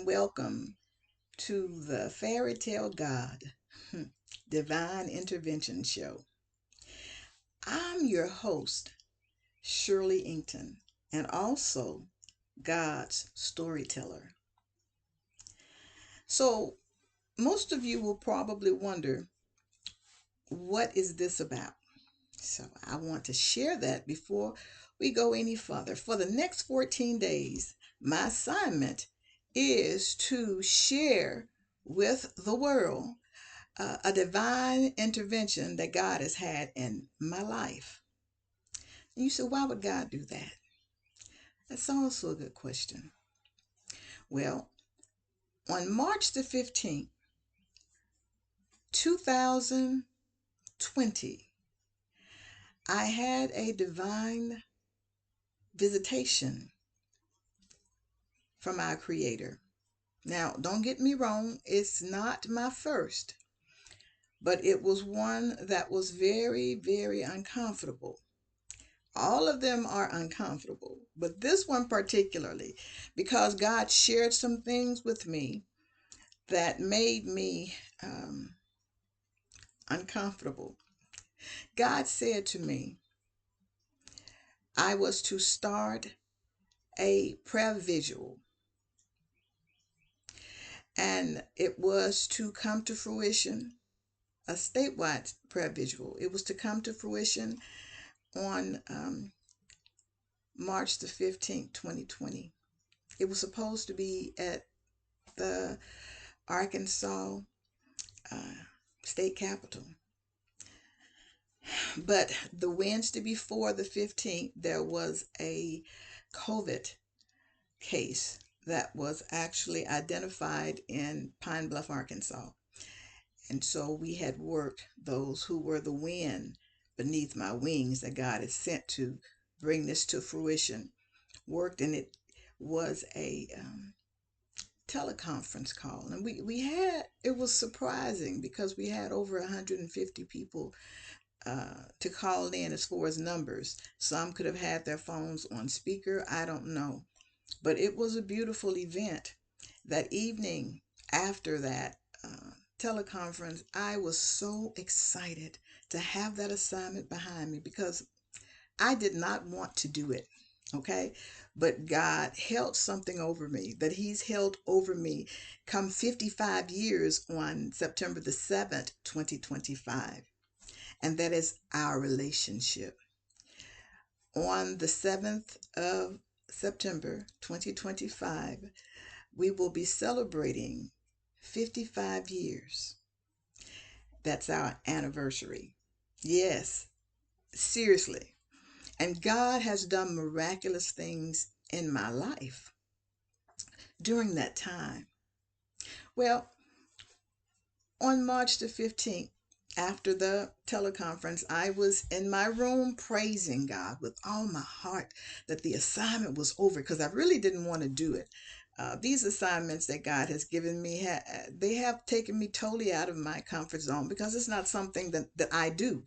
welcome to the Fairytale God Divine Intervention Show. I'm your host, Shirley Inkton, and also God's storyteller. So, most of you will probably wonder, what is this about? So, I want to share that before we go any further. For the next 14 days, my assignment is to share with the world a divine intervention that God has had in my life. And you say, why would God do that? That's also a good question. Well, on March the 15th, 2020, I had a divine visitation from our Creator. Now, don't get me wrong, it's not my first, but it was one that was very, very uncomfortable. All of them are uncomfortable, but this one particularly, because God shared some things with me that made me uncomfortable. God said to me, I was to start a prayer vigil, and it was to come to fruition, a statewide prayer vigil. It was to come to fruition on March the 15th, 2020. It was supposed to be at the Arkansas uh, state capitol. But the Wednesday before the 15th, there was a COVID case that was actually identified in Pine Bluff, Arkansas. And so we had worked those who were the wind beneath my wings that God had sent to bring this to fruition. Worked, and it was a teleconference call. And it was surprising because we had over 150 people to call in as far as numbers. Some could have had their phones on speaker. I don't know. But it was a beautiful event. That evening after that teleconference, I was so excited to have that assignment behind me because I did not want to do it. Okay. But God held something over me that He's held over me come 55 years on September the 7th, 2025. And that is our relationship. On the 7th of September 2025, we will be celebrating 55 years. That's our anniversary. Yes, seriously. And God has done miraculous things in my life during that time. Well, on March the 15th, after the teleconference, I was in my room praising God with all my heart that the assignment was over because I really didn't want to do it. These assignments that God has given me, they have taken me totally out of my comfort zone because it's not something that I do.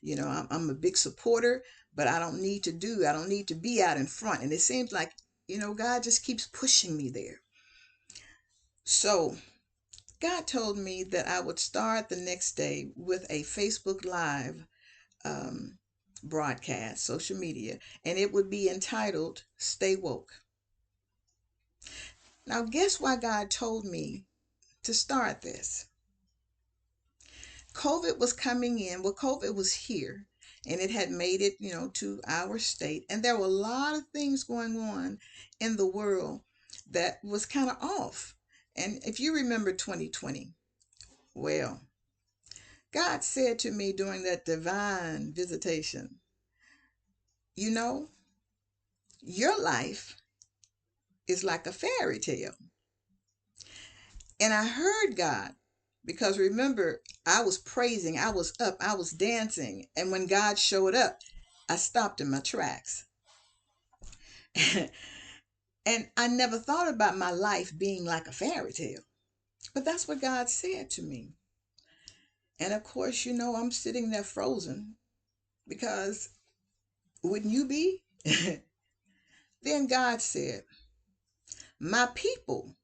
You know, I'm a big supporter, but I don't need to be out in front. And it seems like, God just keeps pushing me there. So God told me that I would start the next day with a Facebook Live um, broadcast, social media, and it would be entitled Stay Woke. Now, guess why God told me to start this? COVID was coming in. Well, COVID was here, and it had made it, to our state. And there were a lot of things going on in the world that was kind of off. And if you remember 2020, well, God said to me during that divine visitation, you know, your life is like a fairy tale. And I heard God because remember, I was praising, I was up, I was dancing. And when God showed up, I stopped in my tracks. And I never thought about my life being like a fairy tale. But that's what God said to me. And of course, I'm sitting there frozen because wouldn't you be? Then God said, my people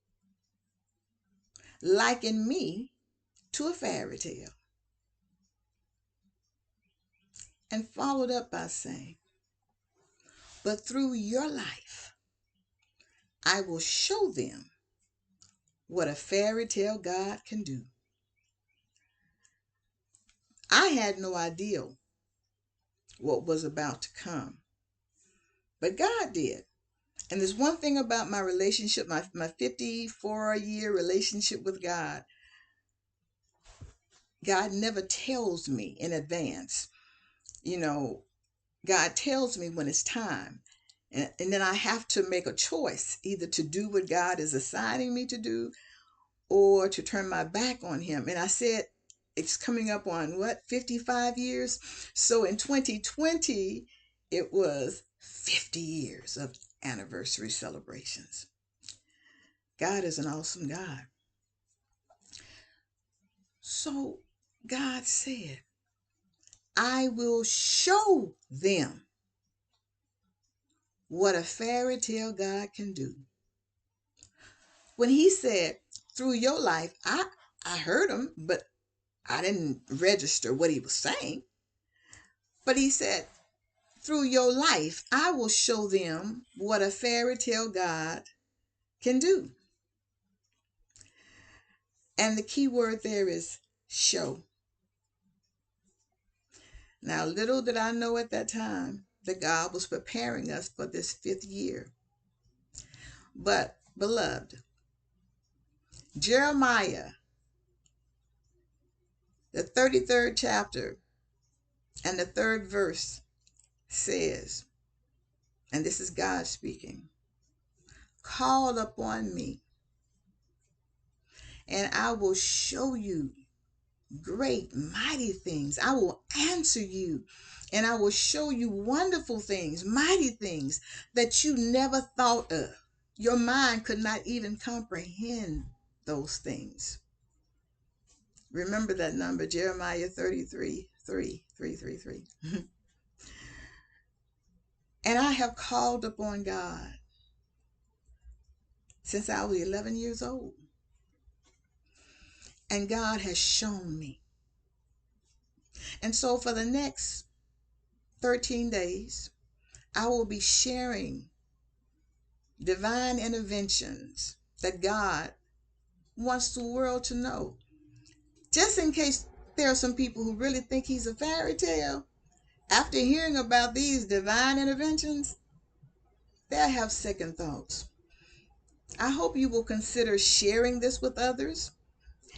likened me to a fairy tale, and followed up by saying, but through your life, I will show them what a fairy tale God can do. I had no idea what was about to come, but God did. And there's one thing about my relationship, my 54-year relationship with God. God never tells me in advance. You know, God tells me when it's time. And then I have to make a choice, either to do what God is assigning me to do or to turn my back on him. And I said, it's coming up on what, 55 years? So in 2020, it was 50 years of anniversary celebrations. God is an awesome God. So God said, I will show them what a fairy tale God can do. When he said, through your life, I heard him, but I didn't register what he was saying. But he said, through your life, I will show them what a fairy tale God can do. And the key word there is show. Now, little did I know at that time that God was preparing us for this 5th year. But, beloved, Jeremiah, the 33rd chapter and the 3rd verse says, and this is God speaking, call upon me, and I will show you great, mighty things. I will answer you, and I will show you wonderful things, mighty things that you never thought of. Your mind could not even comprehend those things. Remember that number, Jeremiah 33, 3. And I have called upon God since I was 11 years old. And God has shown me. And so for the next 13 days, I will be sharing divine interventions that God wants the world to know. Just in case there are some people who really think he's a fairy tale, after hearing about these divine interventions, they'll have second thoughts. I hope you will consider sharing this with others.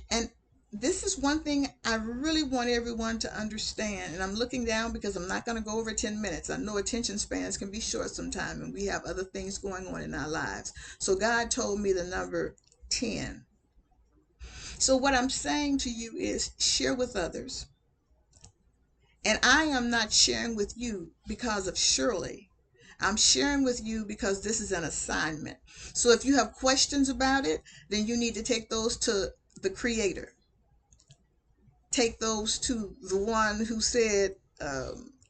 And this is one thing I really want everyone to understand. And I'm looking down because I'm not going to go over 10 minutes. I know attention spans can be short sometimes, and we have other things going on in our lives. So God told me the number 10. So what I'm saying to you is share with others. And I am not sharing with you because of Shirley. I'm sharing with you because this is an assignment. So if you have questions about it, then you need to take those to the Creator. Take those to the one who said,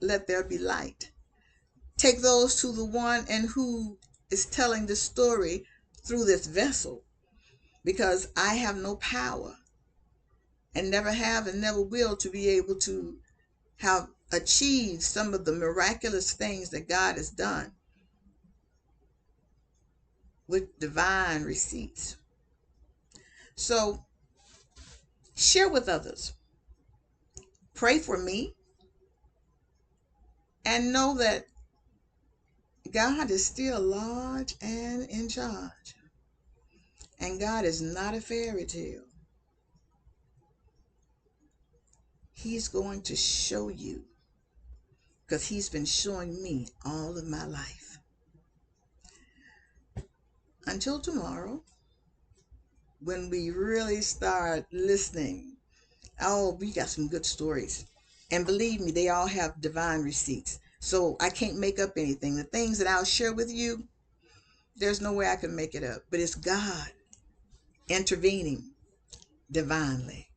let there be light. Take those to the one and who is telling the story through this vessel, because I have no power and never have and never will to be able to have achieved some of the miraculous things that God has done with divine receipts. So share with others. Pray for me, and know that God is still large and in charge. And God is not a fairy tale. He's going to show you, because he's been showing me all of my life. Until tomorrow, when we really start listening. Oh, we got some good stories. And believe me, they all have divine receipts. So I can't make up anything. The things that I'll share with you, there's no way I can make it up. But it's God intervening divinely.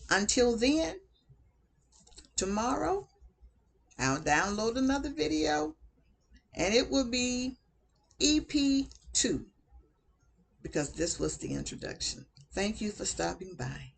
Until then, tomorrow, I'll download another video, and it will be EP2. because this was the introduction. Thank you for stopping by.